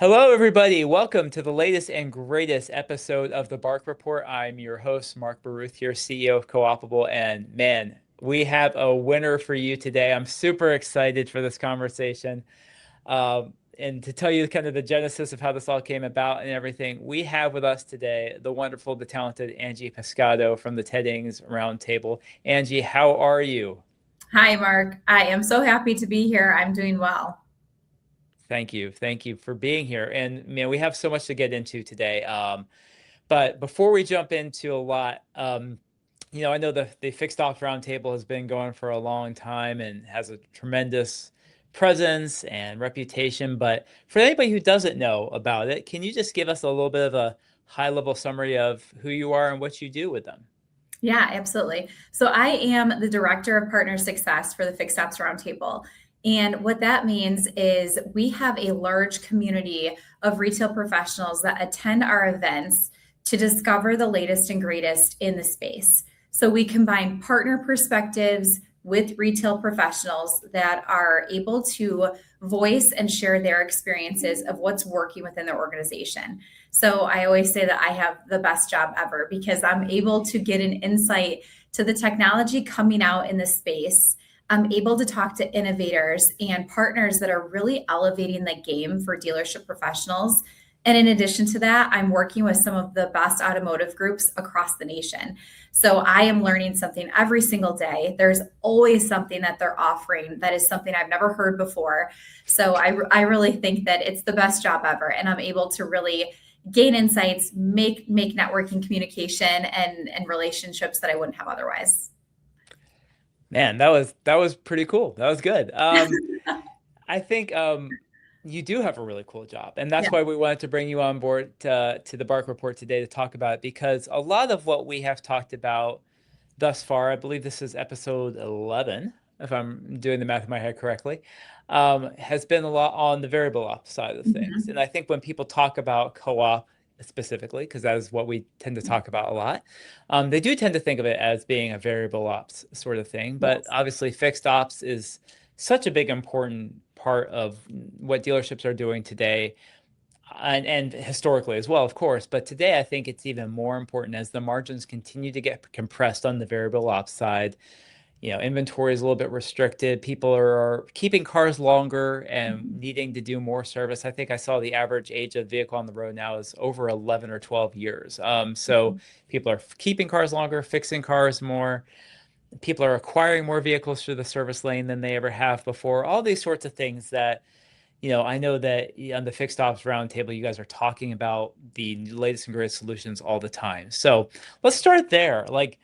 Hello, everybody. Welcome to the latest and greatest episode of the Bark Report. I'm your host, Mark Baruth, here, CEO of Co-opable. And man, we have a winner for you today. I'm super excited for this conversation. And to tell you kind of the genesis of how this all came about and everything, we have with us today the wonderful, the talented Angie Pascotto from the TEDx Roundtable. Angie, how are you? Hi, Mark. I am so happy to be here. I'm doing well. Thank you. Thank you for being here. And man, we have so much to get into today. But before we jump into a lot, I know the Fixed Ops Roundtable has been going for a long time and has a tremendous presence and reputation. But for anybody who doesn't know about it, can you just give us a little bit of a high-level summary of who you are and what you do with them? Yeah, absolutely. So I am the Director of Partner Success for the Fixed Ops Roundtable. And what that means is we have a large community of retail professionals that attend our events to discover the latest and greatest in the space. So we combine partner perspectives with retail professionals that are able to voice and share their experiences of what's working within their organization. So I always say that I have the best job ever because I'm able to get an insight to the technology coming out in the space. I'm able to talk to innovators and partners that are really elevating the game for dealership professionals. And in addition to that, I'm working with some of the best automotive groups across the nation. So I am learning something every single day. There's always something that they're offering that is something I've never heard before. So I really think that it's the best job ever. And I'm able to really gain insights, make networking communication and relationships that I wouldn't have otherwise. Man, that was pretty cool. That was good. I think you do have a really cool job, and that's Yeah. why we wanted to bring you on board to the Bark Report today to talk about it, because a lot of what we have talked about thus far, I believe this is episode 11, if I'm doing the math in my head correctly, has been a lot on the variable ops side of things. And Mhm. I think when people talk about co-op specifically, because that is what we tend to talk about a lot, they do tend to think of it as being a variable ops sort of thing. But Yes. obviously, fixed ops is such a big, important part of what dealerships are doing today and historically as well, of course. But today, I think it's even more important as the margins continue to get compressed on the variable ops side. Inventory is a little bit restricted. People are keeping cars longer and Mhm. needing to do more service. I think I saw the average age of vehicle on the road now is over 11 or 12 years. So people are keeping cars longer, fixing cars more. People are acquiring more vehicles through the service lane than they ever have before. All these sorts of things that I know that on the Fixed Ops Roundtable, you guys are talking about the latest and greatest solutions all the time. So let's start there. Like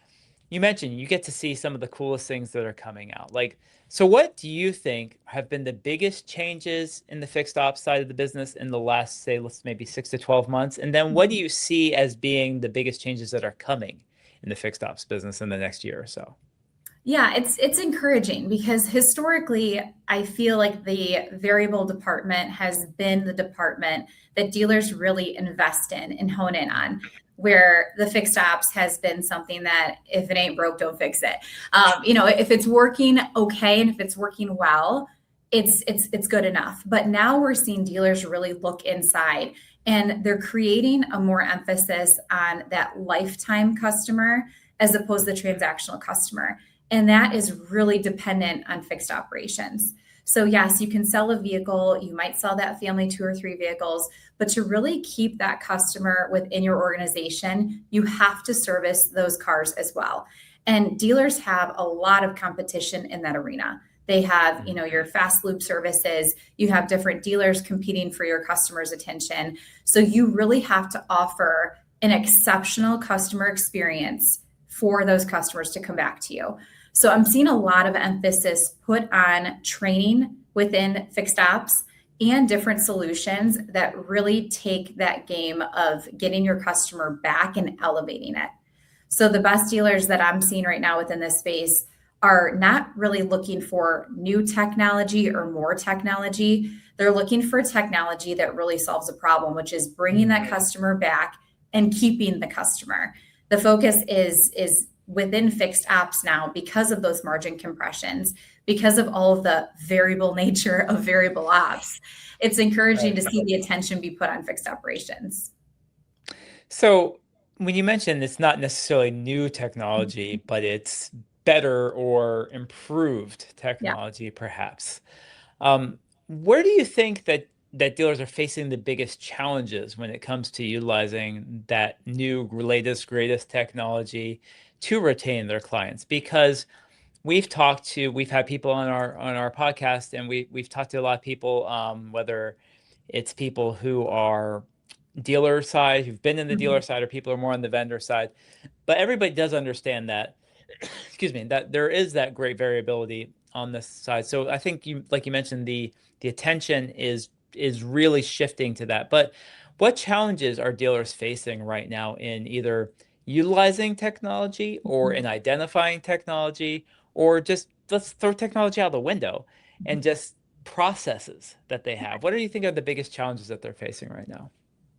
you mentioned, you get to see some of the coolest things that are coming out. So what do you think have been the biggest changes in the fixed ops side of the business in the last, say, let's maybe 6 to 12 months? And then what do you see as being the biggest changes that are coming in the fixed ops business in the next year or so? Yeah, it's encouraging because historically, I feel like the variable department has been the department that dealers really invest in and hone in on, where the fixed ops has been something that if it ain't broke, don't fix it. If it's working okay and if it's working well, it's good enough. But now we're seeing dealers really look inside and they're creating a more emphasis on that lifetime customer as opposed to the transactional customer. And that is really dependent on fixed operations. So, yes, you can sell a vehicle, you might sell that family 2 or 3 vehicles, but to really keep that customer within your organization, you have to service those cars as well. And dealers have a lot of competition in that arena. They have, your fast loop services, you have different dealers competing for your customers' attention. So, you really have to offer an exceptional customer experience for those customers to come back to you. So I'm seeing a lot of emphasis put on training within fixed ops and different solutions that really take that game of getting your customer back and elevating it. So the best dealers that I'm seeing right now within this space are not really looking for new technology or more technology. They're looking for technology that really solves a problem, which is bringing that Mhm. customer back and keeping the customer. The focus is within fixed ops now because of those margin compressions, because of all of the variable nature of variable ops. It's encouraging Right. to see the attention be put on fixed operations. So when you mentioned it's not necessarily new technology, but it's better or improved Yeah. technology, perhaps. Where do you think that dealers are facing the biggest challenges when it comes to utilizing that new latest, greatest technology to retain their clients? Because we've had people on our podcast, and we've talked to a lot of people, whether it's people who are dealer side, who've been in the dealer Mhm. side, or people who are more on the vendor side. But everybody does understand that, excuse me, that there is that great variability on this side. So I think you, like you mentioned, the attention is really shifting to that. But what challenges are dealers facing right now in either utilizing technology or in identifying technology, or just let's throw technology out the window and just processes that they have? What do you think are the biggest challenges that they're facing right now?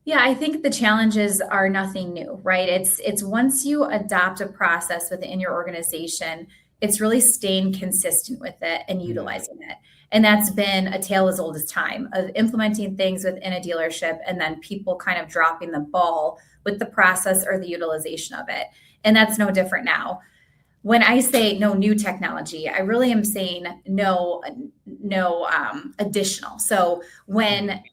Yeah, I think the challenges are nothing new, right? It's once you adopt a process within your organization, it's really staying consistent with it and Mm. utilizing it. And that's been a tale as old as time of implementing things within a dealership and then people kind of dropping the ball with the process or the utilization of it. And that's no different now. When I say no new technology, I really am saying no additional. So Mm. when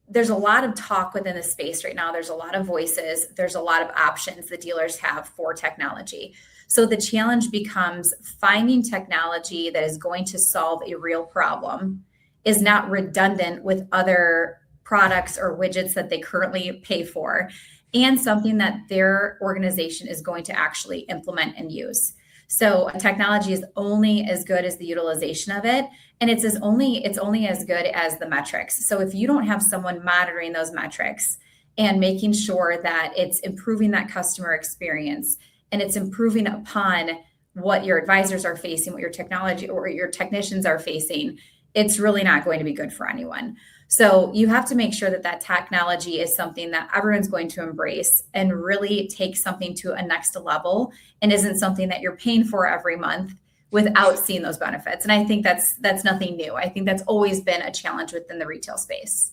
there's a lot of talk within the space right now. There's a lot of voices. There's a lot of options the dealers have for technology. So the challenge becomes finding technology that is going to solve a real problem, is not redundant with other products or widgets that they currently pay for, and something that their organization is going to actually implement and use. So a technology is only as good as the utilization of it, and it's only as good as the metrics. So if you don't have someone monitoring those metrics and making sure that it's improving that customer experience and it's improving upon what your advisors are facing, what your technology or your technicians are facing, it's really not going to be good for anyone. So you have to make sure that that technology is something that everyone's going to embrace and really take something to a next level, and isn't something that you're paying for every month without seeing those benefits. And I think that's nothing new. I think that's always been a challenge within the retail space.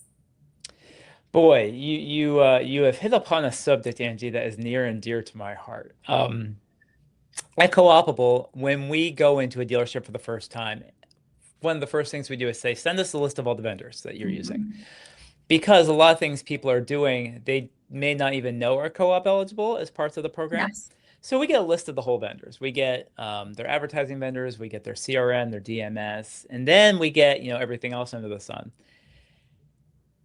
Boy, you have hit upon a subject, Angie, that is near and dear to my heart. At Co-opable, when we go into a dealership for the first time, one of the first things we do is say, send us a list of all the vendors that you're using. Mhm. Because a lot of things people are doing, they may not even know are co-op eligible as parts of the program. Yes. So we get a list of the whole vendors. We get their advertising vendors, we get their CRM, their DMS, and then we get, everything else under the sun.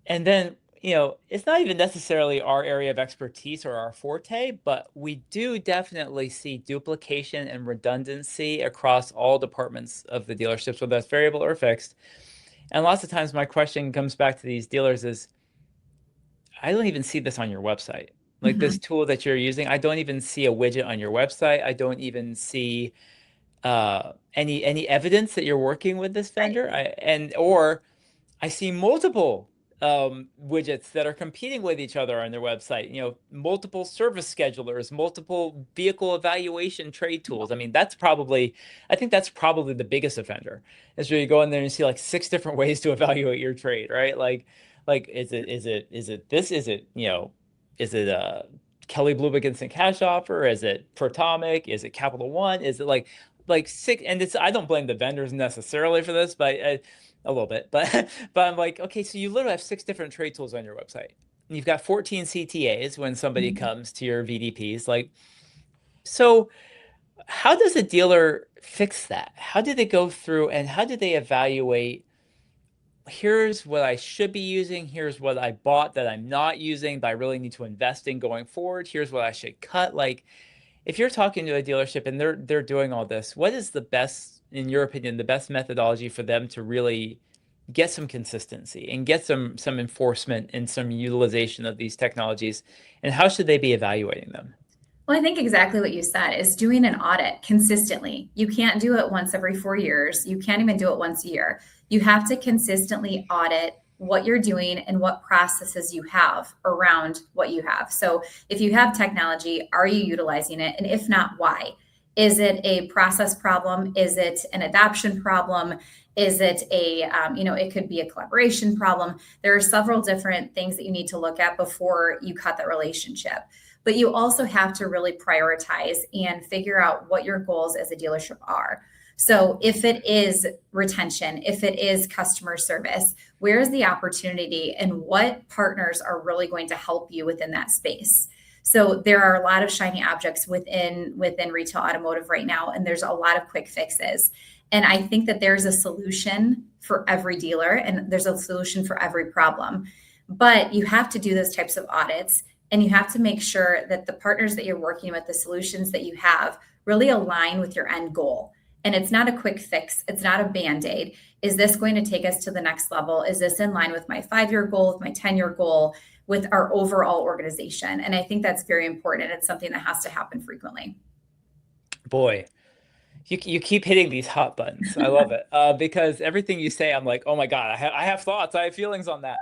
And then, it's not even necessarily our area of expertise or our forte, but we do definitely see duplication and redundancy across all departments of the dealerships, whether that's variable or fixed. And lots of times my question comes back to these dealers is, I don't even see this on your website. Like this Mhm. tool that you're using, I don't even see a widget on your website. I don't even see any evidence that you're working with this Right. vendor. Or I see multiple widgets that are competing with each other on their website. Multiple service schedulers, multiple vehicle evaluation trade tools. I mean, I think that's probably the biggest offender. Is where you go in there and you see like six different ways to evaluate your trade, right? Like is it this? Is it Kelly Blue Book Instant Cash Offer? Is it Protomic? Is it Capital One? Is it like six? And it's I don't blame the vendors necessarily for this, but a little bit, but but I'm like, okay, so you literally have six different trade tools on your website. You've got 14 CTAs when somebody Mhm. comes to your VDPs. So how does a dealer fix that? How do they go through and how do they evaluate? Here's what I should be using. Here's what I bought that I'm not using, but I really need to invest in going forward. Here's what I should cut. Like, if you're talking to a dealership and they're doing all this, what is the best, in your opinion, the best methodology for them to really get some consistency and get some enforcement and some utilization of these technologies? And how should they be evaluating them? Well, I think exactly what you said is doing an audit consistently. You can't do it once every 4 years. You can't even do it once a year. You have to consistently audit what you're doing and what processes you have around what you have. So if you have technology, are you utilizing it? And if not, why? Is it a process problem? Is it an adoption problem? Is it it could be a collaboration problem. There are several different things that you need to look at before you cut the relationship. But you also have to really prioritize and figure out what your goals as a dealership are. So if it is retention, if it is customer service, where is the opportunity and what partners are really going to help you within that space? So there are a lot of shiny objects within retail automotive right now, and there's a lot of quick fixes. And I think that there's a solution for every dealer and there's a solution for every problem. But you have to do those types of audits, and you have to make sure that the partners that you're working with, the solutions that you have, really align with your end goal. And it's not a quick fix. It's not a Band-Aid. Is this going to take us to the next level? Is this in line with my 5-year goal, with my 10-year goal, with our overall organization? And I think that's very important. And it's something that has to happen frequently. Boy, you keep hitting these hot buttons. I love it because everything you say, I'm like, oh my God, I have thoughts. I have feelings on that.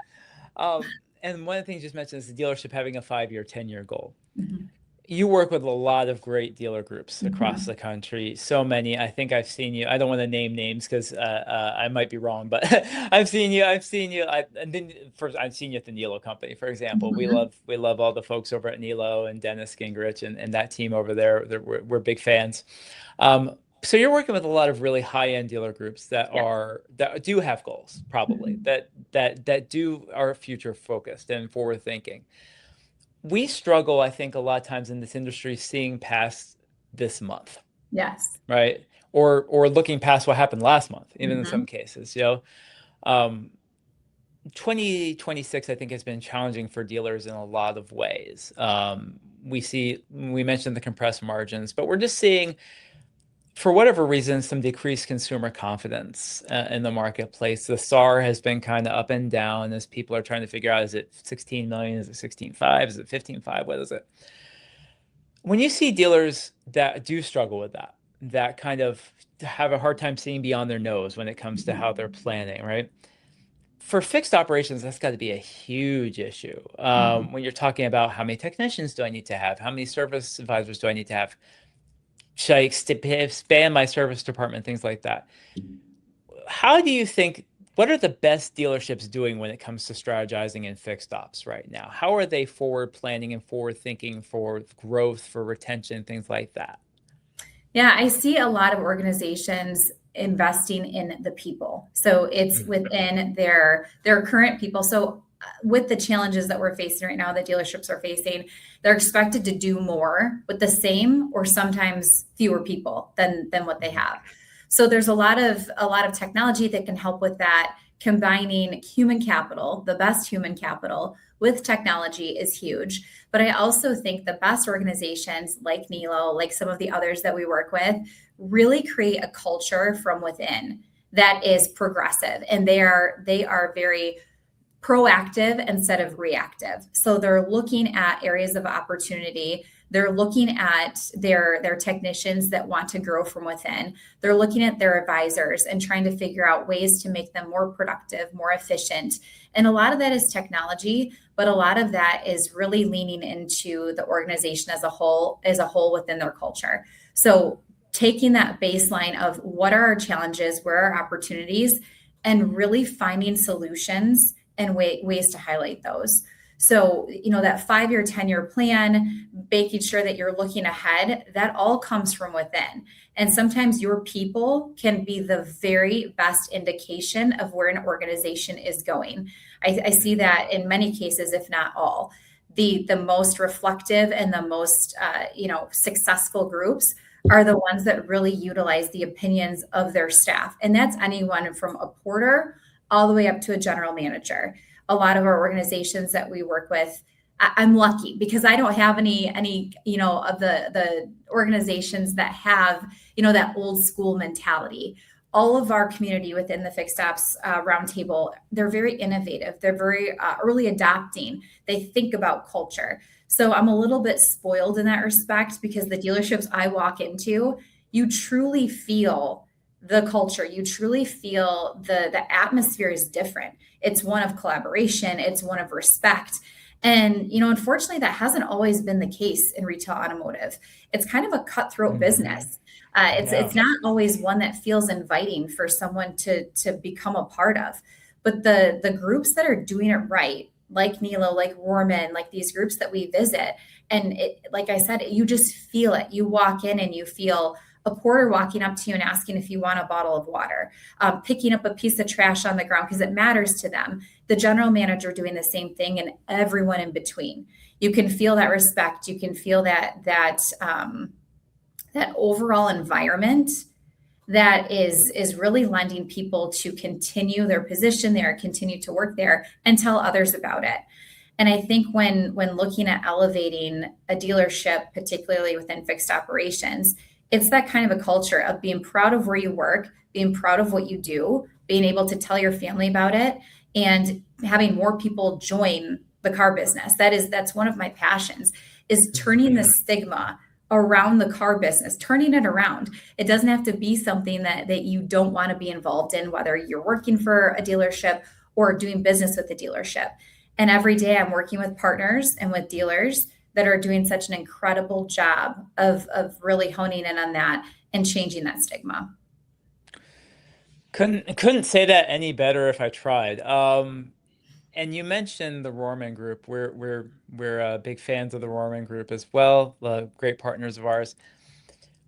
And one of the things you just mentioned is the dealership having a 5-year, 10-year goal. Mm-hmm. You work with a lot of great dealer groups across the country. So many. I think I've seen you. I don't want to name names because I might be wrong, but I've seen you. I've seen you at the Nilo company, for example. Mm-hmm. We love all the folks over at Nilo and Dennis Gingrich and that team over there. We're big fans. So you're working with a lot of really high-end dealer groups that do have goals, probably that are future focused and forward thinking. We struggle, I think, a lot of times in this industry seeing past this month. Yes. Right. Or looking past what happened last month, even in some cases, 2026, I think, has been challenging for dealers in a lot of ways. We mentioned the compressed margins, but we're just seeing, for whatever reason, some decreased consumer confidence in the marketplace. The SAR has been kind of up and down as people are trying to figure out, is it 16 million? Is it 16.5? Is it 15.5? What is it? When you see dealers that do struggle with that kind of have a hard time seeing beyond their nose when it comes to how they're planning, right? For fixed operations, that's got to be a huge issue. When you're talking about how many technicians do I need to have? How many service advisors do I need to have? Should I expand my service department, things like that? How do you think, what are the best dealerships doing when it comes to strategizing in fixed ops right now? How are they forward planning and forward thinking for growth, for retention, things like that? Yeah, I see a lot of organizations investing in the people. So it's within their current people. So with the challenges that we're facing right now, that dealerships are facing, they're expected to do more with the same or sometimes fewer people than what they have. So there's a lot of technology that can help with that. Combining human capital, the best human capital, with technology is huge. But I also think the best organizations like Nilo, like some of the others that we work with, really create a culture from within that is progressive, and they are very proactive instead of reactive. So they're looking at areas of opportunity. They're looking at their technicians that want to grow from within. They're looking at their advisors and trying to figure out ways to make them more productive, more efficient. And a lot of that is technology, but a lot of that is really leaning into the organization as a whole within their culture. So taking that baseline of what are our challenges, where are our opportunities, and really finding solutions and ways to highlight those. So, that 5-year, 10-year plan, making sure that you're looking ahead, that all comes from within. And sometimes your people can be the very best indication of where an organization is going. I see that in many cases, if not all. The most reflective and the most, successful groups are the ones that really utilize the opinions of their staff. And that's anyone from a porter all the way up to a general manager. A lot of our organizations that we work with, I'm lucky because I don't have any of the organizations that have, that old school mentality. All of our community within the Fixed Ops Roundtable, they're very innovative. They're very early adopting. They think about culture. So I'm a little bit spoiled in that respect because the dealerships I walk into, you truly feel the culture. You truly feel the atmosphere is different. It's one of collaboration. It's one of respect. And, unfortunately, that hasn't always been the case in retail automotive. It's kind of a cutthroat business. Yeah. It's not always one that feels inviting for someone to become a part of. But the groups that are doing it right, like Nilo, like Warman, like these groups that we visit, and like I said, you just feel it. You walk in and you feel a porter walking up to you and asking if you want a bottle of water, picking up a piece of trash on the ground because it matters to them. The general manager doing the same thing, and everyone in between. You can feel that respect. You can feel that overall environment that is really lending people to continue their position there, continue to work there, and tell others about it. And I think when looking at elevating a dealership, particularly within fixed operations, it's that kind of a culture of being proud of where you work, being proud of what you do, being able to tell your family about it, and having more people join the car business. That's one of my passions, is turning the stigma around the car business, turning it around. It doesn't have to be something that you don't want to be involved in, whether you're working for a dealership or doing business with a dealership. And every day I'm working with partners and with dealers that are doing such an incredible job of really honing in on that and changing that stigma. Couldn't say that any better if I tried. And you mentioned the Rohrman Group. We're big fans of the Rohrman Group as well. Great partners of ours.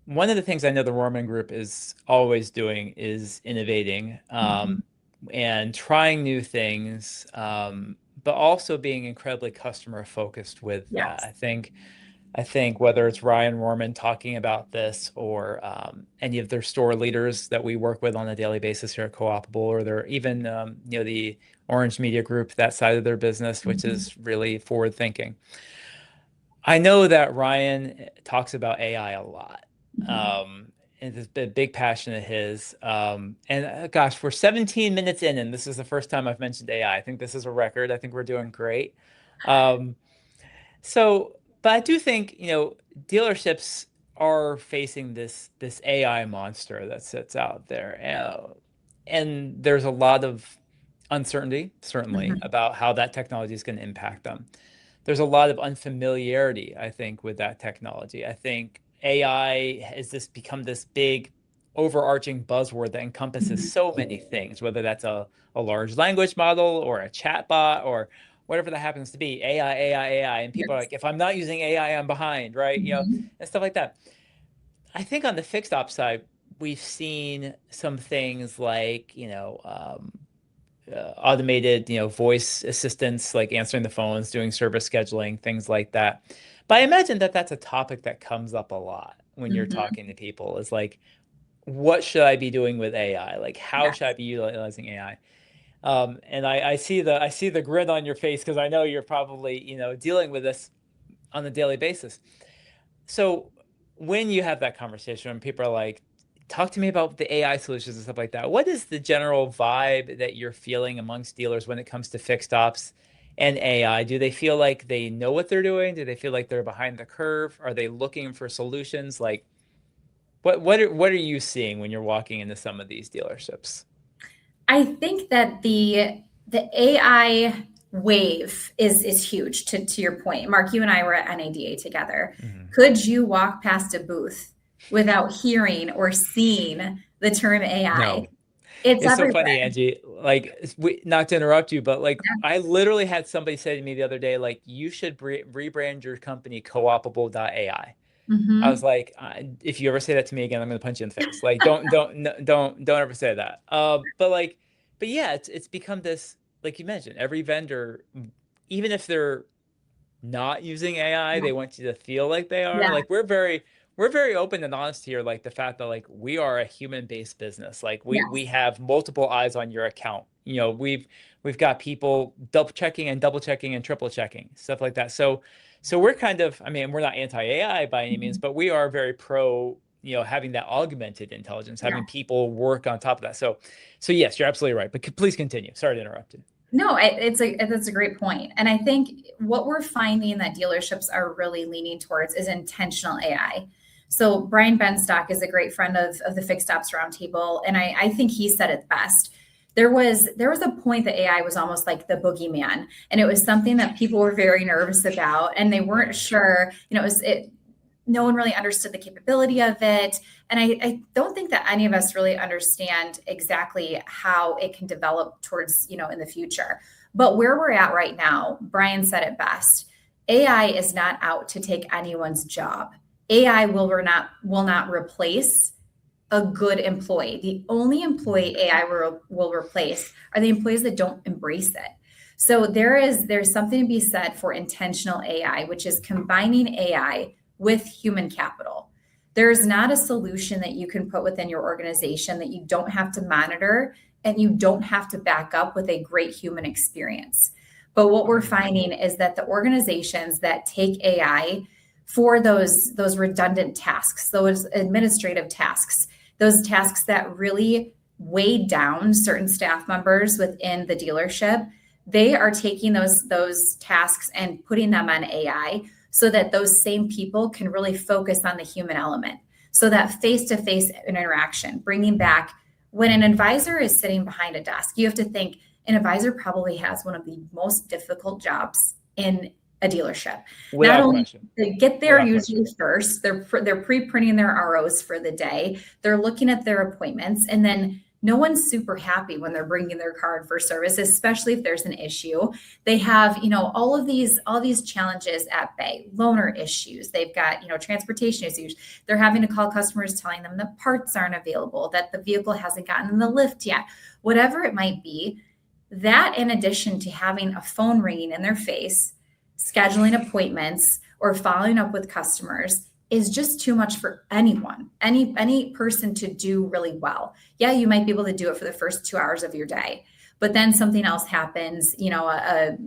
One of the things I know the Rohrman Group is always doing is innovating, Mhm. and trying new things, but also being incredibly customer focused with that. Yes. I think whether it's Ryan Rohrman talking about this, or any of their store leaders that we work with on a daily basis here at Co-opable, or they're even the Orange Media Group, that side of their business, which Mhm. is really forward thinking. I know that Ryan talks about AI a lot. Mhm. Um, it's a big passion of his. And gosh, we're 17 minutes in, and this is the first time I've mentioned AI. I think this is a record. I think we're doing great. Um, but I do think, dealerships are facing this AI monster that sits out there. And there's a lot of uncertainty, certainly, Mhm. about how that technology is going to impact them. There's a lot of unfamiliarity, I think, with that technology. I think AI has become this big overarching buzzword that encompasses Mhm. so many things, whether that's a large language model or a chatbot or whatever that happens to be, AI, AI, AI. And people are Yes. like, if I'm not using AI, I'm behind, right? Mhm. And stuff like that. I think on the fixed ops side, we've seen some things like, automated, voice assistants, like answering the phones, doing service scheduling, things like that. But I imagine that that's a topic that comes up a lot when you're Mhm. talking to people, is like, what should I be doing with AI? Like, how should I Yes. be utilizing AI? And I see the grin on your face because I know you're probably, dealing with this on a daily basis. So when you have that conversation, when people are like, talk to me about the AI solutions and stuff like that, what is the general vibe that you're feeling amongst dealers when it comes to fixed ops and AI? Do they feel like they know what they're doing? Do they feel like they're behind the curve? Are they looking for solutions? Like, what are you seeing when you're walking into some of these dealerships? I think that the AI wave is huge, to your point. Mark, you and I were at NADA together. Mhm. Could you walk past a booth without hearing or seeing the term AI? No. It's It's so everywhere. funny, Angie. Like, not to interrupt you, but like, I literally had somebody say to me the other day, like, you should rebrand your company co-opable.ai. I was Mhm. like, if you ever say that to me again, I'm going to punch you in the face. Like, don't ever say that. But yeah, it's become this, like you mentioned, every vendor, even if they're not using AI, Yeah. they want you to feel like they are. Yeah. Like, we're very open and honest here. Like, the fact that, like, we are a human-based business. Like, we Yes. have multiple eyes on your account. We've got people double checking and double checking and triple checking, stuff like that. So we're kind of, I mean, we're not anti-AI by any means, Mhm. but we are very pro, having that augmented intelligence, Yeah. having people work on top of that. So yes, you're absolutely right. But please continue. Sorry to interrupt you. No, that's a great point. And I think what we're finding that dealerships are really leaning towards is intentional AI. So Brian Benstock is a great friend of the Fixed Ops Roundtable, and I think he said it best. There was a point that AI was almost like the boogeyman, and it was something that people were very nervous about, and they weren't Yeah. sure. no one really understood the capability of it. And I don't think that any of us really understand exactly how it can develop towards, in the future. But where we're at right now, Brian said it best. AI is not out to take anyone's job. AI will not replace a good employee. The only employee AI will replace are the employees that don't embrace it. So there's something to be said for intentional AI, which is combining AI with human capital. There's not a solution that you can put within your organization that you don't have to monitor and you don't have to back up with a great human experience. But what we're finding is that the organizations that take AI for those redundant tasks, those administrative tasks, those tasks that really weigh down certain staff members within the dealership, they are taking those tasks and putting them on AI so that those same people can really focus on the human element. So that face-to-face interaction, bringing back when an advisor is sitting behind a desk, you have to think an advisor probably has one of the most difficult jobs in a dealership. Without Not only question. they get there Without usually question. first, they're pre-printing their ROs for the day. They're looking at their appointments, and then no one's super happy when they're bringing their car in for service, especially if there's an issue. They have, all these challenges at bay, loaner issues. They've got, transportation issues. They're having to call customers telling them the parts aren't available, that the vehicle hasn't gotten in the lift yet, whatever it might be. That, in addition to having a phone ringing in their face, scheduling appointments or following up with customers, is just too much for anyone, any person to do really well. Yeah, you might be able to do it for the first 2 hours of your day, but then something else happens, a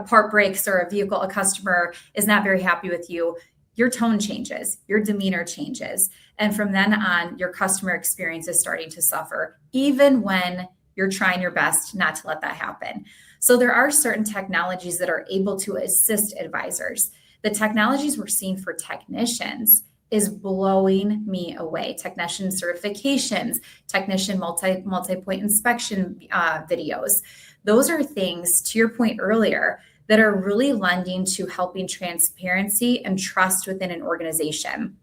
part breaks or a customer is not very happy with you. Your tone changes, your demeanor changes. And from then on, your customer experience is starting to suffer, even when you're trying your best not to let that happen. So there are certain technologies that are able to assist advisors. The technologies we're seeing for technicians is blowing me away. Technician certifications, technician multi-point inspection videos. Those are things, to your point earlier, that are really lending to helping transparency and trust within an organization.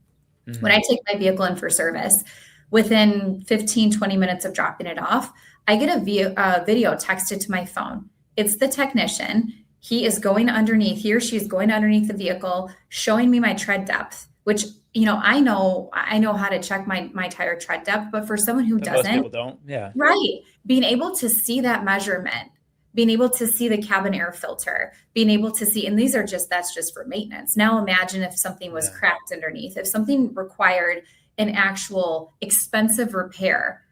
Mm-hmm. When I take my vehicle in for service, within 15, 20 minutes of dropping it off, I get a video texted to my phone. It's the technician. He or she is going underneath the vehicle, showing me my tread depth, which, I know how to check my tire tread depth, but for someone who doesn't, most people don't. Yeah. Right. Being able to see that measurement, being able to see the cabin air filter, being able to see, and that's just for maintenance. Now imagine if something was cracked underneath, if something required an actual expensive repair.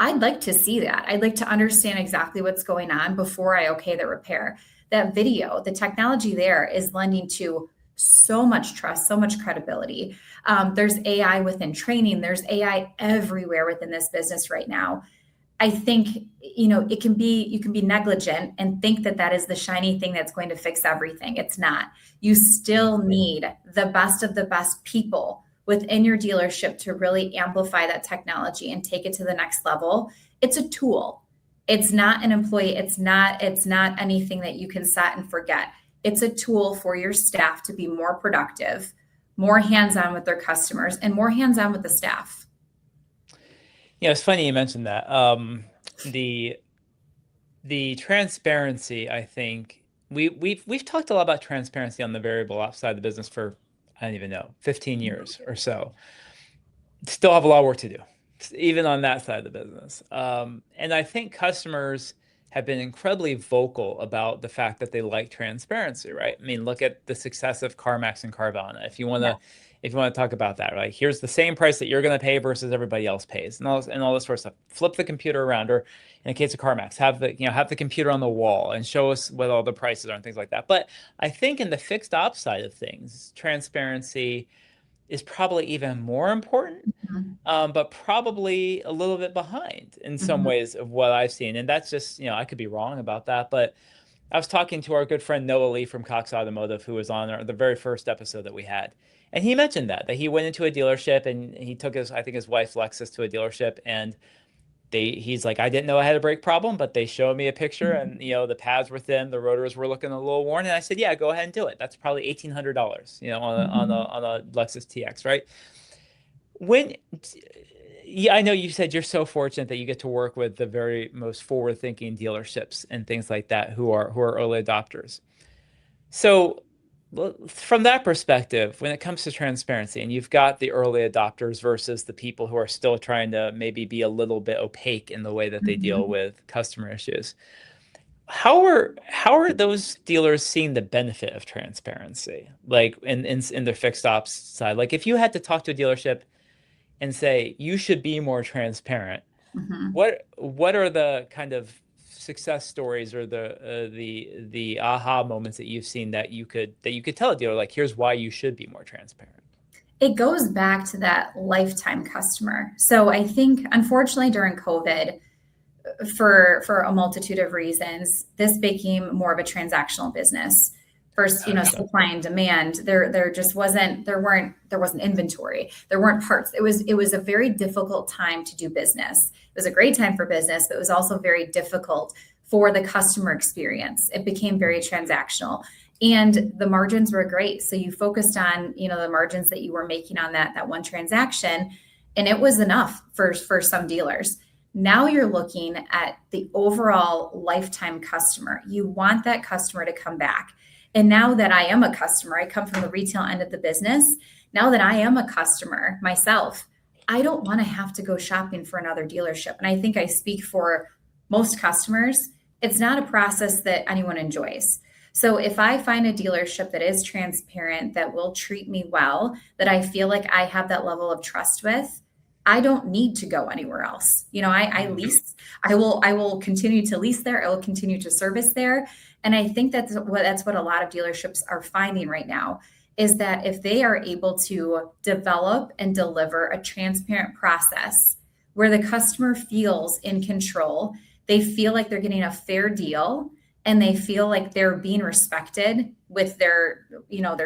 I'd like to see that. I'd like to understand exactly what's going on before I okay the repair. That video, the technology there is lending to so much trust, so much credibility. There's AI within training. There's AI everywhere within this business right now. I think, you can be negligent and think that is the shiny thing that's going to fix everything. It's not. You still need the best of the best people within your dealership to really amplify that technology and take it to the next level. It's a tool. It's not an employee. It's not anything that you can set and forget. It's a tool for your staff to be more productive, more hands-on with their customers, and more hands-on with the staff. It's funny you mentioned that. The transparency, I think we've talked a lot about transparency on the variable ops side of the business for, I don't even know, 15 years or so. Still have a lot of work to do, even on that side of the business. And I think customers have been incredibly vocal about the fact that they like transparency, right? I mean, look at the success of CarMax and Carvana. If you want to talk about that, right? Here's the same price that you're going to pay versus everybody else pays, and all this sort of stuff. Flip the computer around, or in the case of CarMax, have the computer on the wall and show us what all the prices are and things like that. But I think in the fixed ops side of things, transparency is probably even more important, but probably a little bit behind in some ways of what I've seen. And that's just, I could be wrong about that, but I was talking to our good friend Noah Lee from Cox Automotive, who was on the very first episode that we had. And he mentioned that he went into a dealership and he took his wife's Lexus to a dealership, and he's like, I didn't know I had a brake problem, but they showed me a picture, and the pads were thin, the rotors were looking a little worn, and I said, yeah, go ahead and do it. That's probably $1,800, Mhm. on a Lexus TX, right? When Yeah, I know you said you're so fortunate that you get to work with the very most forward-thinking dealerships and things like that who are early adopters. So, from that perspective, when it comes to transparency, and you've got the early adopters versus the people who are still trying to maybe be a little bit opaque in the way that they deal Mhm. with customer issues, how are those dealers seeing the benefit of transparency, like in their fixed ops side? Like, if you had to talk to a dealership and say you should be more transparent, Mhm. what are the kind of success stories or the aha moments that you've seen that you could tell a dealer, like, here's why you should be more transparent? It goes back to that lifetime customer. So I think, unfortunately, during COVID, for a multitude of reasons, this became more of a transactional business. First, Okay. supply and demand. There just wasn't inventory. There weren't parts. It was a very difficult time to do business. It was a great time for business, but it was also very difficult for the customer experience. It became very transactional. And the margins were great. So you focused on, the margins that you were making on that one transaction, and it was enough for some dealers. Now you're looking at the overall lifetime customer. You want that customer to come back. And now that I am a customer, I come from the retail end of the business. Now that I am a customer myself, I don't want to have to go shopping for another dealership. And I think I speak for most customers. It's not a process that anyone enjoys. So if I find a dealership that is transparent, that will treat me well, that I feel like I have that level of trust with, I don't need to go anywhere else. I Mhm. lease. I will continue to lease there. I will continue to service there. And I think that's what a lot of dealerships are finding right now, is that if they are able to develop and deliver a transparent process where the customer feels in control, they feel like they're getting a fair deal, and they feel like they're being respected with their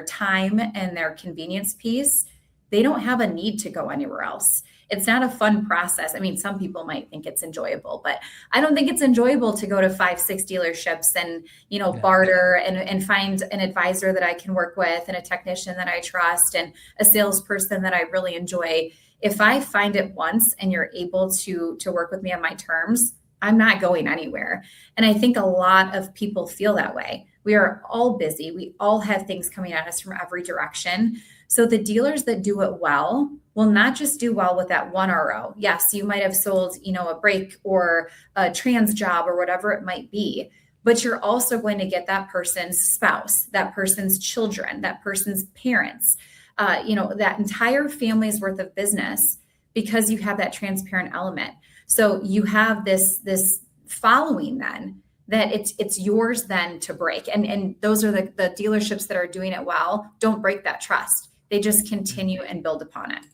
time and their convenience piece, they don't have a need to go anywhere else. It's not a fun process. I mean, some people might think it's enjoyable, but I don't think it's enjoyable to go to 5, 6 dealerships and, Yeah. barter and find an advisor that I can work with, and a technician that I trust, and a salesperson that I really enjoy. If I find it once and you're able to work with me on my terms, I'm not going anywhere. And I think a lot of people feel that way. We are all busy. We all have things coming at us from every direction. So the dealers that do it well will not just do well with that one RO. Yes, you might have sold, a brake or a trans job or whatever it might be, but you're also going to get that person's spouse, that person's children, that person's parents, that entire family's worth of business, because you have that transparent element. So you have this following then, that it's yours then to break. And those are the dealerships that are doing it well, don't break that trust. They just continue and build upon it.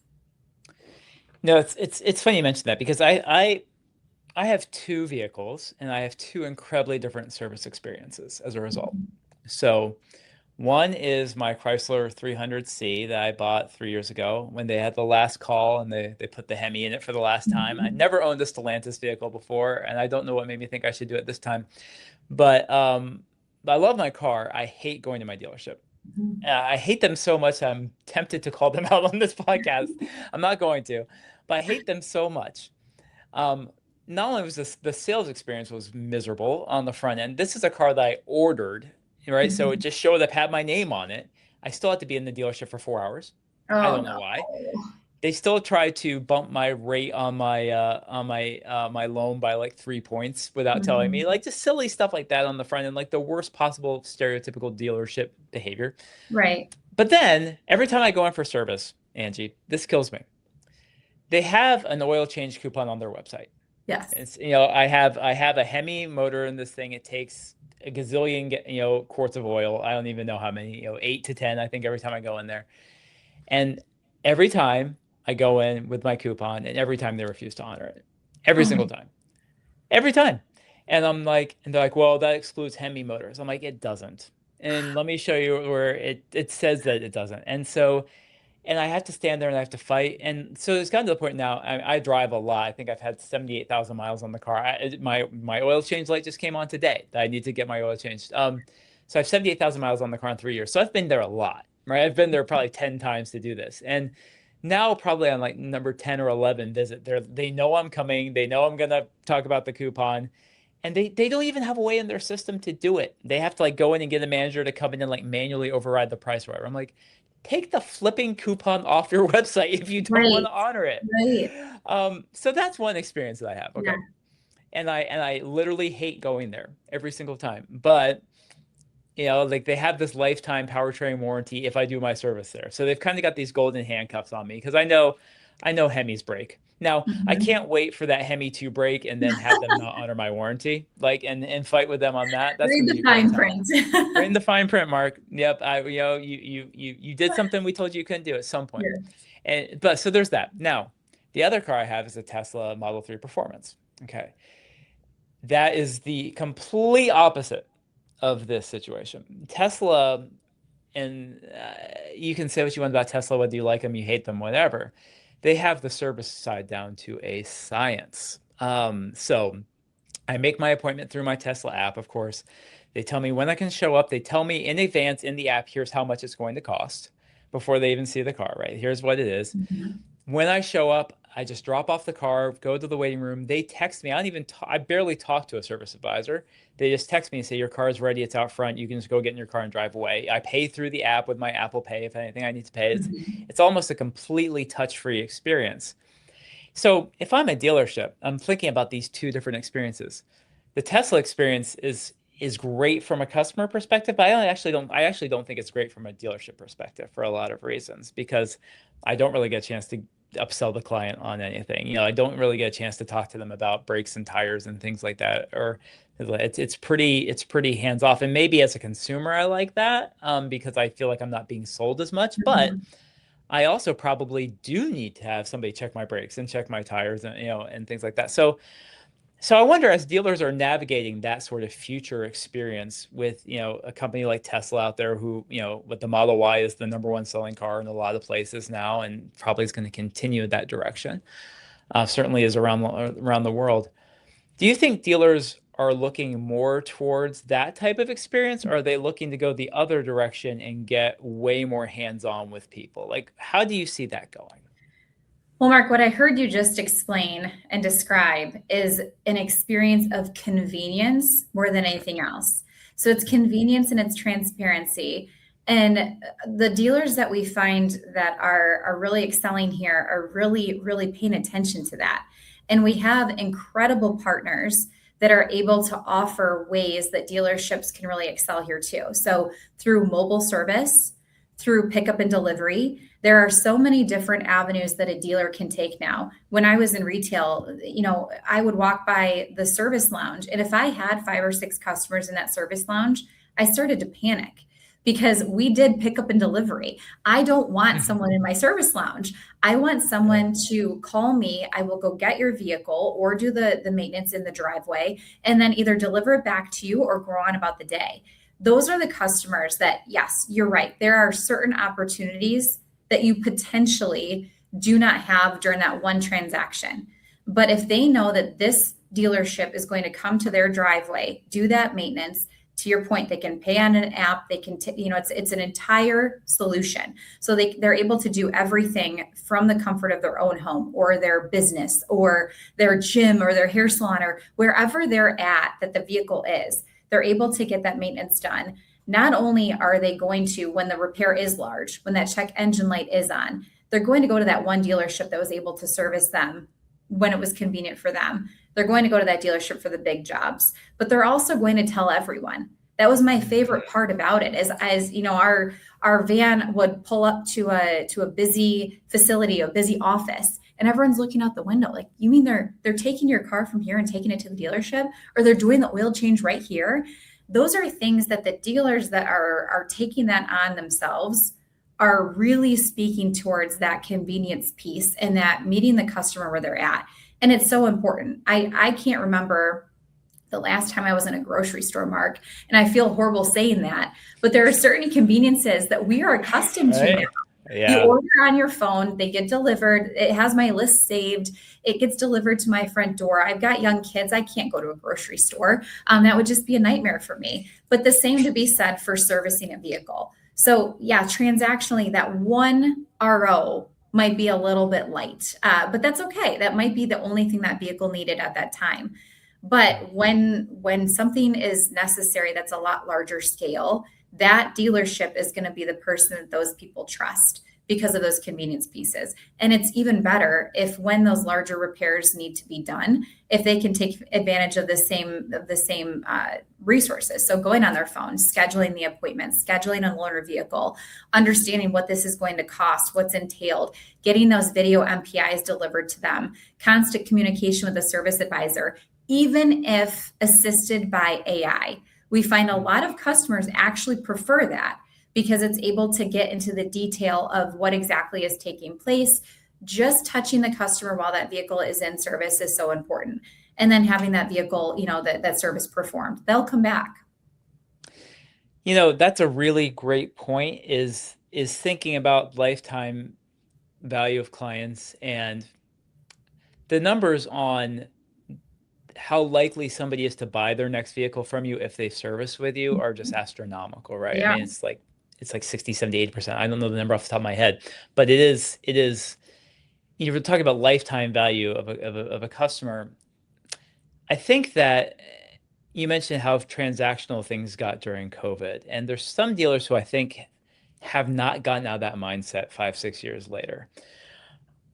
No, it's funny you mentioned that, because I have two vehicles and I have two incredibly different service experiences as a result. So one is my Chrysler 300C that I bought 3 years ago when they had the last call, and they put the Hemi in it for the last time. I Mhm. never owned a Stellantis vehicle before, and I don't know what made me think I should do it this time. But I love my car. I hate going to my dealership. I hate them so much, I'm tempted to call them out on this podcast. I'm not going to, but I hate them so much. Um, Not only was the sales experience was miserable on the front end. This is a car that I ordered, right? So it Mhm. just showed up, had my name on it. I still had to be in the dealership for 4 hours. I Oh don't know no. why. They still tried to bump my rate on my loan by like 3 points without telling me, Mhm. like, just silly stuff like that on the front end, like the worst possible stereotypical dealership behavior. Right. But then every time I go in for service, Angie, this kills me. They have an oil change coupon on their website. Yes. I have a Hemi motor in this thing. It takes a gazillion quarts of oil. I don't even know how many, 8 to 10, I think, every time I go in there. And every time I go in with my coupon, and every time they refuse to honor it. Every Oh my. single time. Every time. And they're like, well, that excludes Hemi motors. I'm like, it doesn't. And let me show you where it says that it doesn't. And so and I have to stand there and I have to fight. And so it's gotten to the point now, I drive a lot. I think I've had 78,000 miles on the car. My oil change light just came on today that I need to get my oil changed. So I have 78,000 miles on the car in 3 years. So I've been there a lot, right? I've been there probably 10 times to do this. And now probably on like number 10 or 11 visit, they know I'm coming. They know I'm going to talk about the coupon. And they don't even have a way in their system to do it. They have to like go in and get a manager to come in and like manually override the price or whatever. I'm like, take the flipping coupon off your website if you don't want Right. to honor it. Right. So that's one experience that I have. Yeah. Okay. And I literally hate going there every single time. But like they have this lifetime powertrain warranty if I do my service there. So they've kind of got these golden handcuffs on me because I know Hemis break. Now, I Mhm. can't wait for that Hemi to break and then have them not honor my warranty, like and fight with them on that. That's Read going to the be a great fine time. print. Right in the fine print, Mark. Yep, you did something we told you couldn't do at some point. Yeah. But so there's that. Now, the other car I have is a Tesla Model 3 Performance. Okay. That is the complete opposite of this situation. Tesla, and you can say what you want about Tesla, whether you like them, you hate them, whatever. They have the service side down to a science. So I make my appointment through my Tesla app, of course. They tell me when I can show up. They tell me in advance in the app, here's how much it's going to cost before they even see the car, right? Here's what it is. Mhm. When I show up, I just drop off the car, go to the waiting room. They text me. I barely talk to a service advisor. They just text me and say, your car is ready. It's out front. You can just go get in your car and drive away. I pay through the app with my Apple Pay if anything I need to pay. It's, Mhm. it's almost a completely touch-free experience. So if I'm a dealership, I'm thinking about these two different experiences. The Tesla experience is great from a customer perspective, but I actually don't think it's great from a dealership perspective for a lot of reasons because I don't really get a chance to upsell the client on anything. I don't really get a chance to talk to them about brakes and tires and things like that. Or it's pretty hands off. And maybe as a consumer, I like that because I feel like I'm not being sold as much. But Mhm. I also probably do need to have somebody check my brakes and check my tires and things like that. So I wonder as dealers are navigating that sort of future experience with, a company like Tesla out there who, with the Model Y is the number one selling car in a lot of places now and probably is going to continue that direction. Certainly is around the world. Do you think dealers are looking more towards that type of experience, or are they looking to go the other direction and get way more hands-on with people? Like, how do you see that going? Well, Mark, what I heard you just explain and describe is an experience of convenience more than anything else. So it's convenience and it's transparency. And the dealers that we find that are really excelling here are really, really paying attention to that. And we have incredible partners that are able to offer ways that dealerships can really excel here too. So through mobile service, through pickup and delivery, there are so many different avenues that a dealer can take now. When I was in retail, I would walk by the service lounge, and if I had 5 or 6 customers in that service lounge, I started to panic because we did pickup and delivery. I don't want someone in my service lounge. I want Right. someone to call me. I will go get your vehicle or do the maintenance in the driveway and then either deliver it back to you or go on about the day. Those are the customers that, yes, you're right. There are certain opportunities that you potentially do not have during that one transaction. But if they know that this dealership is going to come to their driveway, do that maintenance, to your point, they can pay on an app. They can, it's an entire solution. So they're able to do everything from the comfort of their own home or their business or their gym or their hair salon or wherever they're at that the vehicle is. They're able to get that maintenance done. Not only are they going to, when the repair is large, when that check engine light is on, they're going to go to that one dealership that was able to service them when it was convenient for them. They're going to go to that dealership for the big jobs, but they're also going to tell everyone. That was my favorite part about it is as our van would pull up to a busy facility, a busy office, and everyone's looking out the window like, you mean they're taking your car from here and taking it to the dealership, or they're doing the oil change right here? Those are things that the dealers that are taking that on themselves are really speaking towards that convenience piece and that meeting the customer where they're at. And it's so important. I can't remember the last time I was in a grocery store, Mark, and I feel horrible saying that, but there are certain conveniences that we are accustomed to now. Right? You Yeah. order on your phone, they get delivered. It has my list saved. It gets delivered to my front door. I've got young kids. I can't go to a grocery store. That would just be a nightmare for me. But the same to be said for servicing a vehicle. So, yeah, transactionally, that one RO might be a little bit light, but that's okay. That might be the only thing that vehicle needed at that time. But when something is necessary, that's a lot larger scale, that dealership is going to be the person that those people trust because of those convenience pieces. And it's even better if when those larger repairs need to be done, if they can take advantage of the same resources. So going on their phone, scheduling the appointment, scheduling a loaner vehicle, understanding what this is going to cost, what's entailed, getting those video MPIs delivered to them, constant communication with the service advisor, even if assisted by AI. We find a lot of customers actually prefer that because it's able to get into the detail of what exactly is taking place. Just touching the customer while that vehicle is in service is so important. And then having that vehicle, that service performed, they'll come back. That's a really great point is thinking about lifetime value of clients and the numbers on how likely somebody is to buy their next vehicle from you if they service with you are just astronomical, right? I Yeah. mean, it's like 60, 70, 80%. I don't know the number off the top of my head, but it is, we're talking about lifetime value of a customer. I think that you mentioned how transactional things got during COVID, and there's some dealers who I think have not gotten out of that mindset 5, 6 years later.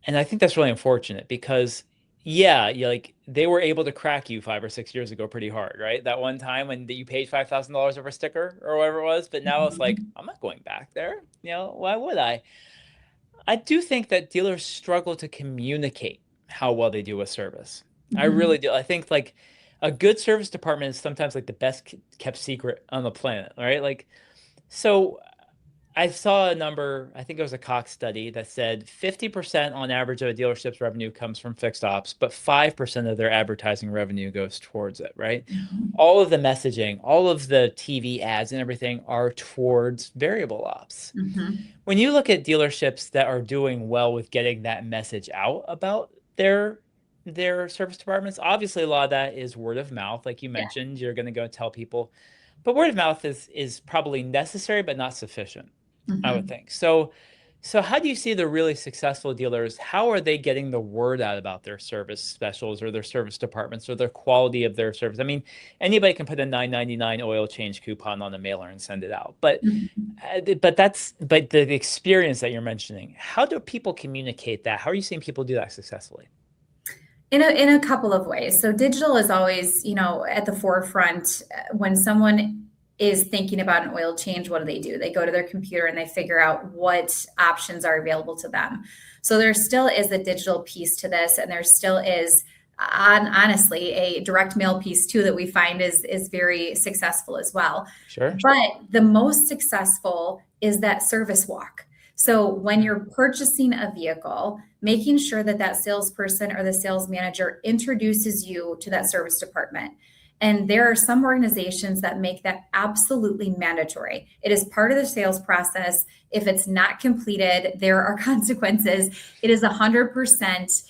And I think that's really unfortunate because, yeah, like they were able to crack you 5 or 6 years ago pretty hard, right? That one time when you paid $5,000 over a sticker or whatever it was, but now it's like, I'm not going back there. Why would I? I do think that dealers struggle to communicate how well they do with service. I Mhm. really do. I think like a good service department is sometimes like the best kept secret on the planet, right? Like, so I saw a number, I think it was a Cox study that said 50% on average of a dealership's revenue comes from fixed ops, but 5% of their advertising revenue goes towards it, right? Mhm. All of the messaging, all of the TV ads and everything are towards variable ops. Mhm. When you look at dealerships that are doing well with getting that message out about their service departments, obviously a lot of that is word of mouth, like you Yeah. mentioned, you're going to go tell people, but word of mouth is probably necessary but not sufficient, I would Mhm. think. So how do you see the really successful dealers? How are they getting the word out about their service specials or their service departments or their quality of their service? I mean, anybody can put a 9.99 oil change coupon on a mailer and send it out, but Mhm. but the experience that you're mentioning, how do people communicate that? How are you seeing people do that successfully? In a couple of ways. So digital is always, at the forefront. When someone is thinking about an oil change, what do? They go to their computer and they figure out what options are available to them. So there still is a digital piece to this, and there still is honestly a direct mail piece too that we find is very successful as well. Sure. But the most successful is that service walk. So when you're purchasing a vehicle, making sure that that salesperson or the sales manager introduces you to that service department. And there are some organizations that make that absolutely mandatory. It is part of the sales process. If it's not completed, there are consequences. It is 100%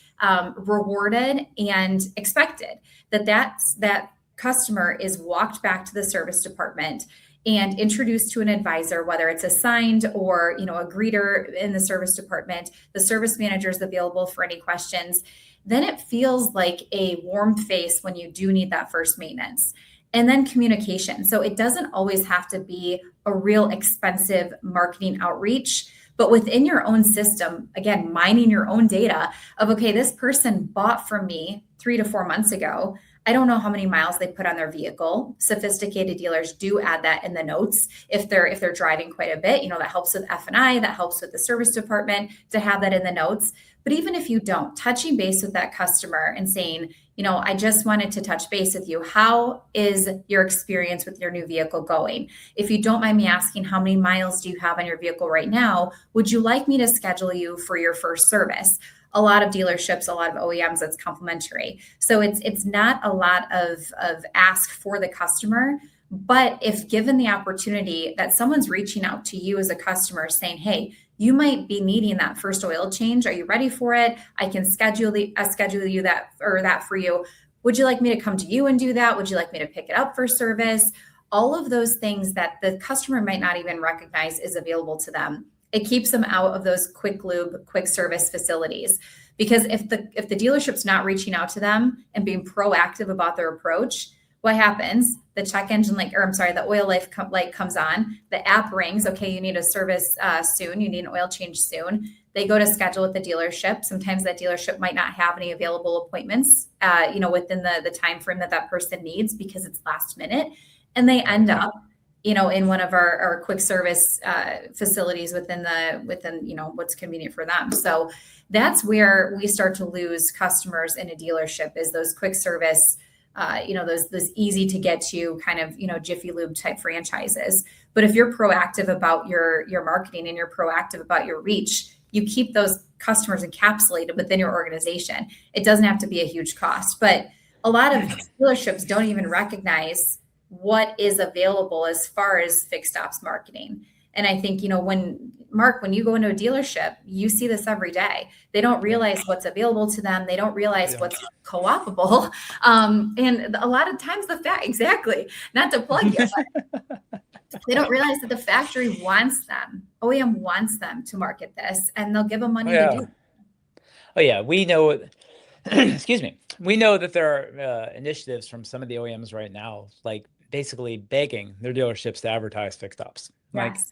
rewarded and expected that customer is walked back to the service department and introduced to an advisor, whether it's assigned or a greeter in the service department. The service manager is available for any questions. Then it feels like a warm face when you do need that first maintenance. And then communication. So it doesn't always have to be a real expensive marketing outreach, but within your own system, again, mining your own data of, okay, this person bought from me 3 to 4 months ago. I don't know how many miles they put on their vehicle. Sophisticated dealers do add that in the notes if they're driving quite a bit. That helps with F&I, that helps with the service department to have that in the notes. But even if you don't, touching base with that customer and saying, I just wanted to touch base with you. How is your experience with your new vehicle going? If you don't mind me asking, how many miles do you have on your vehicle right now? Would you like me to schedule you for your first service? A lot of dealerships, a lot of OEMs, that's complimentary. So it's not a lot of ask for the customer, But if given the opportunity that someone's reaching out to you as a customer saying, hey, you might be needing that first oil change. Are you ready for it? I can schedule you that or that for you. Would you like me to come to you and do that? Would you like me to pick it up for service? All of those things that the customer might not even recognize is available to them. It keeps them out of those quick lube, quick service facilities. Because if the dealership's not reaching out to them and being proactive about their approach, what happens? The check engine light, or I'm sorry, the oil light comes on. The app rings. Okay, you need a service soon. You need an oil change soon. They go to schedule with the dealership. Sometimes that dealership might not have any available appointments, within the time frame that person needs because it's last minute, and they end up, in one of our quick service facilities within what's convenient for them. So that's where we start to lose customers in a dealership is those quick service. Those easy to get to kind of, Jiffy Lube type franchises. But if you're proactive about your marketing and you're proactive about your reach, you keep those customers encapsulated within your organization. It doesn't have to be a huge cost, but a lot of dealerships don't even recognize what is available as far as fixed ops marketing. And I think, when you go into a dealership, you see this every day. They don't realize what's available to them. They don't realize what's co-opable. And a lot of times exactly, not to plug you, but they don't realize that the factory wants them. OEM wants them to market this, and they'll give them money to do it. Oh yeah, we know, excuse me. We know that there are initiatives from some of the OEMs right now, like basically begging their dealerships to advertise fixed ops. Yes.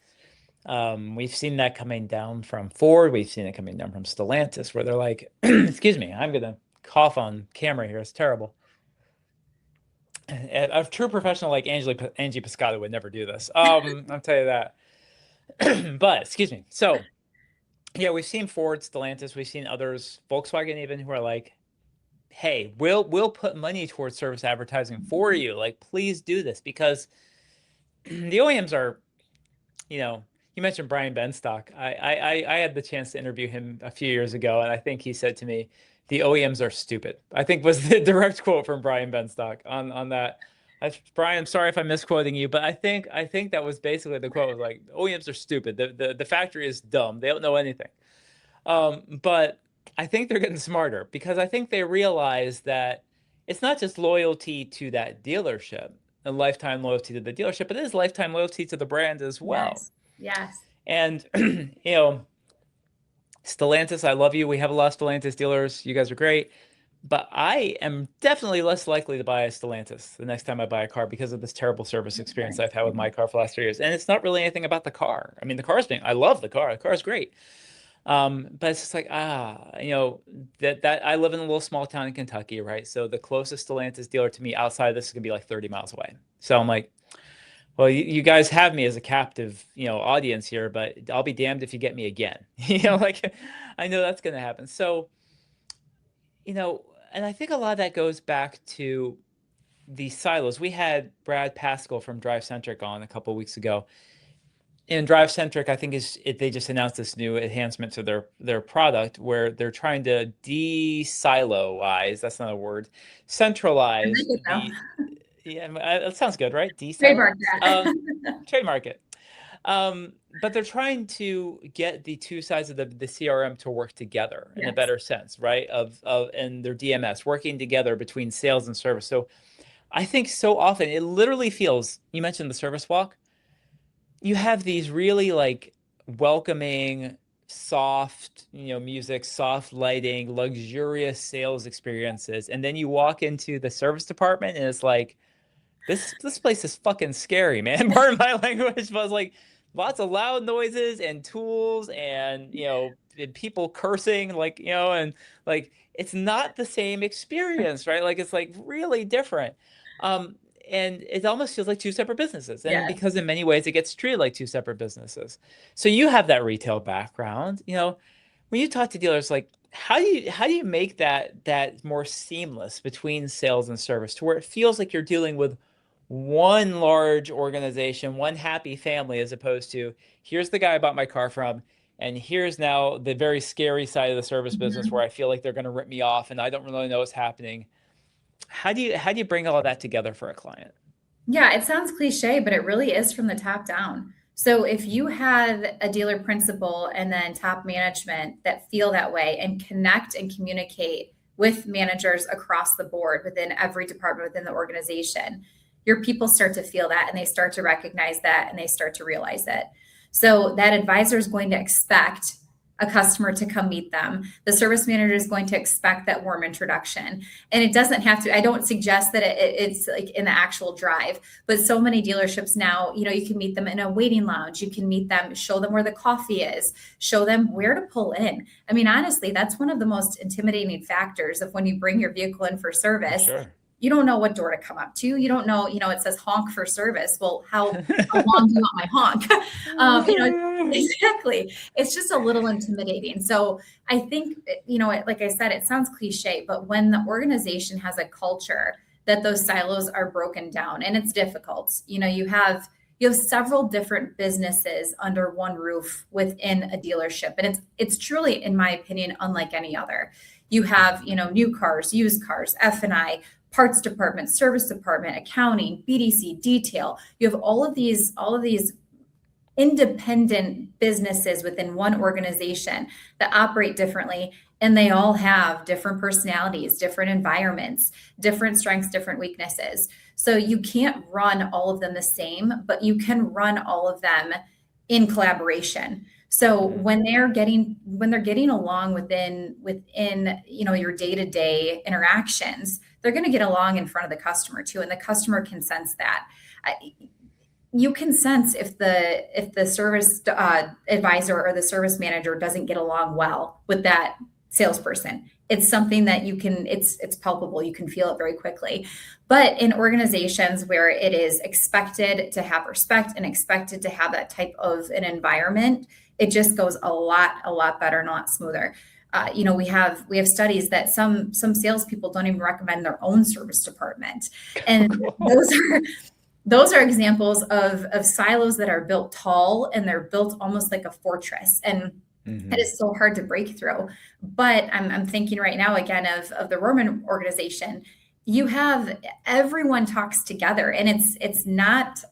We've seen that coming down from Ford. We've seen it coming down from Stellantis, where they're like, excuse me, I'm going to cough on camera here. It's terrible. A true professional like Angie Pascotto would never do this. I'll tell you that. But excuse me. So yeah, we've seen Ford, Stellantis, we've seen others, Volkswagen even, who are like, hey, we'll put money towards service advertising for you. Like, please do this, because the OEMs are, you mentioned Brian Benstock. I had the chance to interview him a few years ago, and I think he said to me, "The OEMs are stupid." I think was the direct quote from Brian Benstock on that. Brian, I'm sorry if I'm misquoting you, but I think that was basically the quote. Was like, OEMs are stupid. The factory is dumb. They don't know anything. But I think they're getting smarter, because I think they realize that it's not just loyalty to that dealership and lifetime loyalty to the dealership, but it is lifetime loyalty to the brand as well. Yes. And, Stellantis, I love you. We have a lot of Stellantis dealers. You guys are great. But I am definitely less likely to buy a Stellantis the next time I buy a car because of this terrible service experience I've had with my car for the last 3 years. And it's not really anything about the car. I mean, I love the car. The car is great. But it's just like, that I live in a little small town in Kentucky, right? So the closest Stellantis dealer to me outside of this is gonna be like 30 miles away. So I'm like, well, you guys have me as a captive, audience here, but I'll be damned if you get me again. I know that's gonna happen. So, and I think a lot of that goes back to the silos. We had Brad Pascal from Drive Centric on a couple of weeks ago. In Drive Centric, I think they just announced this new enhancement to their product where they're trying to de-siloize, that's not a word, centralize yeah, that sounds good, right? Trademark that. Trademark it. But they're trying to get the two sides of the CRM to work together in a better sense, right? And their DMS working together between sales and service. So I think so often it literally feels, you mentioned the service walk, you have these really like welcoming, soft, music, soft lighting, luxurious sales experiences. And then you walk into the service department and it's like, this place is fucking scary, man. Pardon my language, but it's like lots of loud noises and tools and, and people cursing, and like, it's not the same experience, right? Like, it's like really different. And it almost feels like two separate businesses. And because in many ways it gets treated like two separate businesses. So you have that retail background, when you talk to dealers, like how do you make that more seamless between sales and service to where it feels like you're dealing with one large organization, one happy family, as opposed to here's the guy I bought my car from, and here's now the very scary side of the service business where I feel like they're going to rip me off and I don't really know what's happening. How do you bring all of that together for a client? Yeah, it sounds cliche, but it really is from the top down. So if you have a dealer principal and then top management that feel that way and connect and communicate with managers across the board within every department within the organization, your people start to feel that and they start to recognize that and they start to realize it. So that advisor is going to expect a customer to come meet them. The service manager is going to expect that warm introduction. And it doesn't have to, I don't suggest that it's like in the actual drive, but so many dealerships now, you can meet them in a waiting lounge. You can meet them, show them where the coffee is, show them where to pull in. I mean, honestly, that's one of the most intimidating factors of when you bring your vehicle in for service. Sure. You don't know what door to come up to. You don't know, it says honk for service. Well, how long do you want my honk? Exactly. It's just a little intimidating. So I think, like I said, it sounds cliche, but when the organization has a culture that those silos are broken down, and it's difficult, you have several different businesses under one roof within a dealership. And it's truly, in my opinion, unlike any other. You have, new cars, used cars, F&I, parts department, service department, accounting, BDC, detail. You have all of these independent businesses within one organization that operate differently, and they all have different personalities, different environments, different strengths, different weaknesses. So you can't run all of them the same, but you can run all of them in collaboration. So when they're getting along within your day-to-day interactions, they're going to get along in front of the customer too, and the customer can sense that. You can sense if the service advisor or the service manager doesn't get along well with that salesperson. It's something that it's palpable. You can feel it very quickly. But in organizations where it is expected to have respect and expected to have that type of an environment, it just goes a lot better and a lot smoother. We have studies that some salespeople don't even recommend their own service department, and those are examples of silos that are built tall and they're built almost like a fortress, and it is so hard to break through. But I'm thinking right now again of the Roman organization. You have everyone talks together, and it's not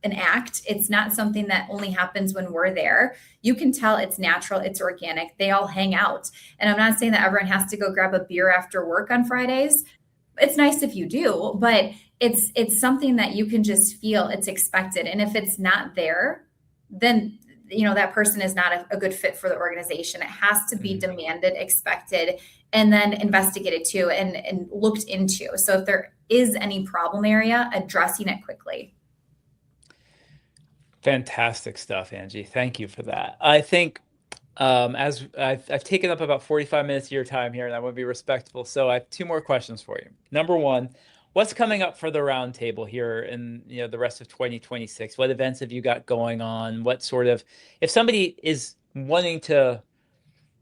an act. It's not something that only happens when we're there. You can tell it's natural, it's organic. They all hang out. And I'm not saying that everyone has to go grab a beer after work on Fridays. It's nice if you do, but it's something that you can just feel it's expected. And if it's not there, then that person is not a good fit for the organization. It has to be demanded, expected, and then investigated too and looked into. So if there is any problem area, addressing it quickly. Fantastic stuff, Angie. Thank you for that. I think as I've taken up about 45 minutes of your time here, and I want to be respectful. So I have two more questions for you. Number one, what's coming up for the Roundtable here in the rest of 2026? What events have you got going on? What sort of, if somebody is wanting to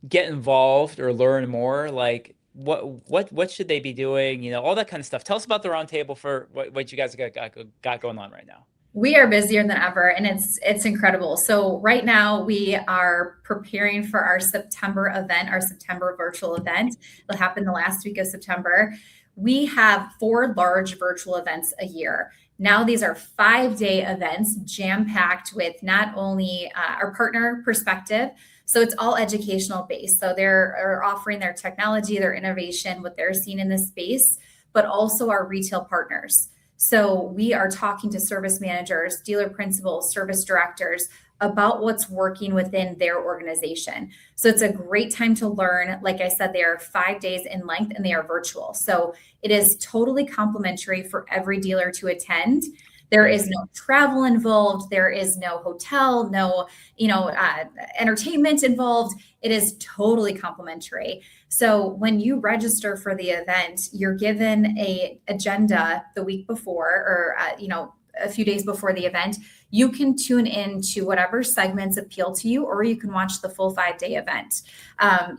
get involved or learn more, like what should they be doing? All that kind of stuff. Tell us about the Roundtable for what you guys got going on right now. We are busier than ever, and it's incredible. So right now we are preparing for our September event, our September virtual event. It'll happen the last week of September. We have 4 large virtual events a year. Now these are 5-day events, jam-packed with not only our partner perspective, so it's all educational based. So they're offering their technology, their innovation, what they're seeing in this space, but also our retail partners. So we are talking to service managers, dealer principals, service directors about what's working within their organization. So it's a great time to learn. Like I said, they are 5 days in length and they are virtual. So it is totally complimentary for every dealer to attend. There is no travel involved. There is no hotel, no, entertainment involved. It is totally complimentary. So when you register for the event, you're given a agenda the week before, or a few days before the event. You can tune in to whatever segments appeal to you, or you can watch the full 5-day event.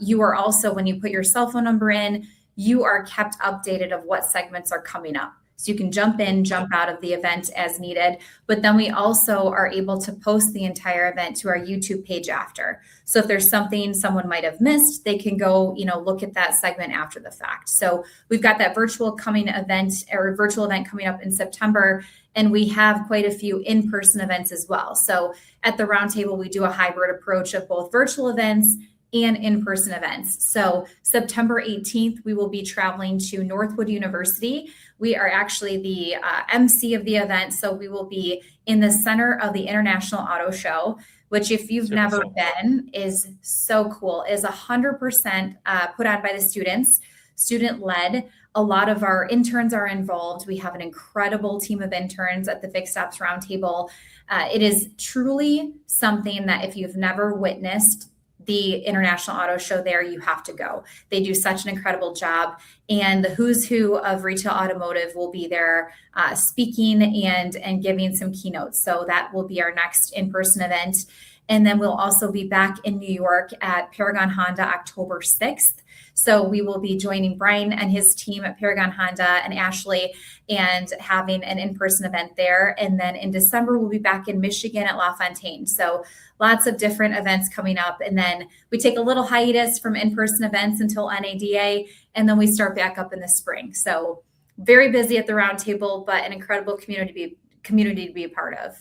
You are also, when you put your cell phone number in, you are kept updated of what segments are coming up. So you can jump in, jump out of the event as needed. But then we also are able to post the entire event to our YouTube page after. So if there's something someone might have missed, they can go, look at that segment after the fact. So we've got that virtual event coming up in September. And we have quite a few in-person events as well. So at the Roundtable, we do a hybrid approach of both virtual events and in-person events. So September 18th, we will be traveling to Northwood University. We are actually the MC of the event. So we will be in the center of the International Auto Show, which if you've Super never cool. been is so cool. It is 100% put on by the students, student led. A lot of our interns are involved. We have an incredible team of interns at the Fixed Ops Roundtable. It is truly something that if you've never witnessed the International Auto Show there, you have to go. They do such an incredible job. And the who's who of retail automotive will be there speaking and giving some keynotes. So that will be our next in-person event. And then we'll also be back in New York at Paragon Honda October 6th. So we will be joining Brian and his team at Paragon Honda and Ashley and having an in-person event there. And then in December, we'll be back in Michigan at LaFontaine. So lots of different events coming up. And then we take a little hiatus from in-person events until NADA, and then we start back up in the spring. So very busy at the Roundtable, but an incredible community to be a part of.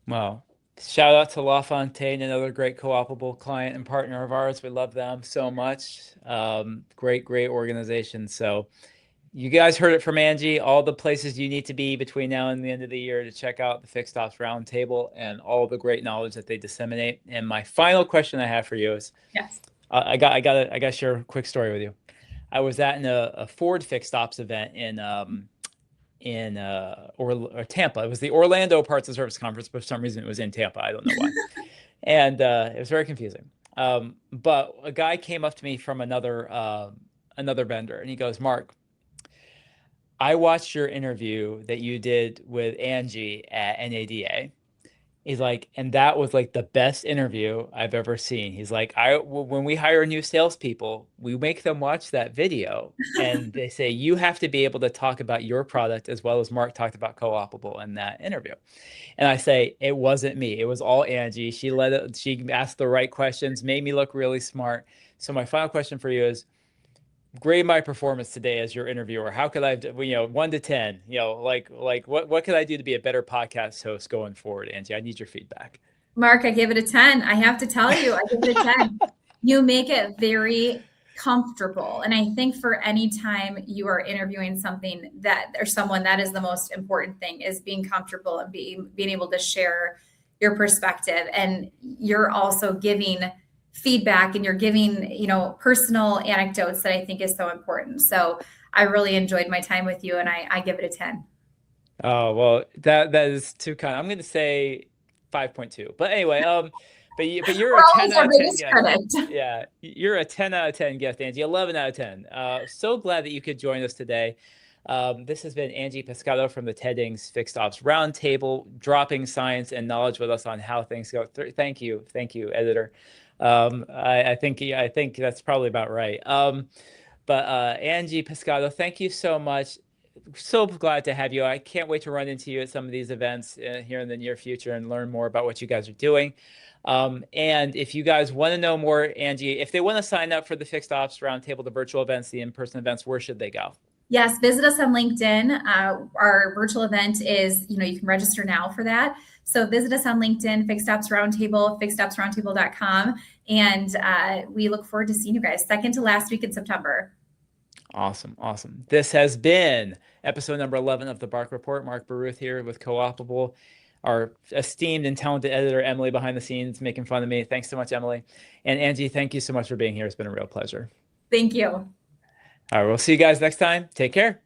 Wow. Shout out to LaFontaine, another great co-opable client and partner of ours. We love them so much. Great organization. So you guys heard it from Angie, all the places you need to be between now and the end of the year to check out the Fixed Ops Roundtable and all the great knowledge that they disseminate. And my final question I have for you is, yes, I got to share a quick story with you. I was at a Ford Fixed Ops event in Tampa. It was the Orlando Parts and Service Conference, but for some reason it was in Tampa. I don't know why. And it was very confusing. But a guy came up to me from another vendor, and he goes, "Mark, I watched your interview that you did with Angie at NADA." He's like, and that was like the best interview I've ever seen. He's like, when we hire new salespeople, we make them watch that video, and they say you have to be able to talk about your product as well as Mark talked about co-opable in that interview. And I say, it wasn't me. It was all Angie. She asked the right questions, made me look really smart. So my final question for you is, grade my performance today as your interviewer. How could I, 1 to 10, like what could I do to be a better podcast host going forward, Angie? I need your feedback. Mark, I give it a 10. I have to tell you, I give it a 10. You make it very comfortable. And I think for any time you are interviewing something or someone, that is the most important thing, is being comfortable and being able to share your perspective. And you're also giving feedback and you're giving, personal anecdotes that I think is so important. So I really enjoyed my time with you, and I give it a 10. Oh, well, that is too kind. I'm going to say 5.2. But anyway, but you're a 10 out of 10 gift. Yeah, you're a 10 out of 10 gift, Angie. 11 out of 10. So glad that you could join us today. This has been Angie Pascotto from the TEDx Fixed Ops Roundtable, dropping science and knowledge with us on how things go. Thank you, editor. I think that's probably about right. But Angie Pascotto, thank you so much. So glad to have you. I can't wait to run into you at some of these events here in the near future and learn more about what you guys are doing. And if you guys want to know more, Angie, if they want to sign up for the Fixed Ops Roundtable, the virtual events, the in-person events, where should they go? Yes, visit us on LinkedIn. Our virtual event is, you can register now for that. So visit us on LinkedIn, Fixed Ops Roundtable, fixedopsroundtable.com. And we look forward to seeing you guys second to last week in September. Awesome. This has been episode number 11 of the Bark Report. Mark Baruth here with Co-opable, our esteemed and talented editor, Emily, behind the scenes, making fun of me. Thanks so much, Emily. And Angie, thank you so much for being here. It's been a real pleasure. Thank you. All right, we'll see you guys next time. Take care.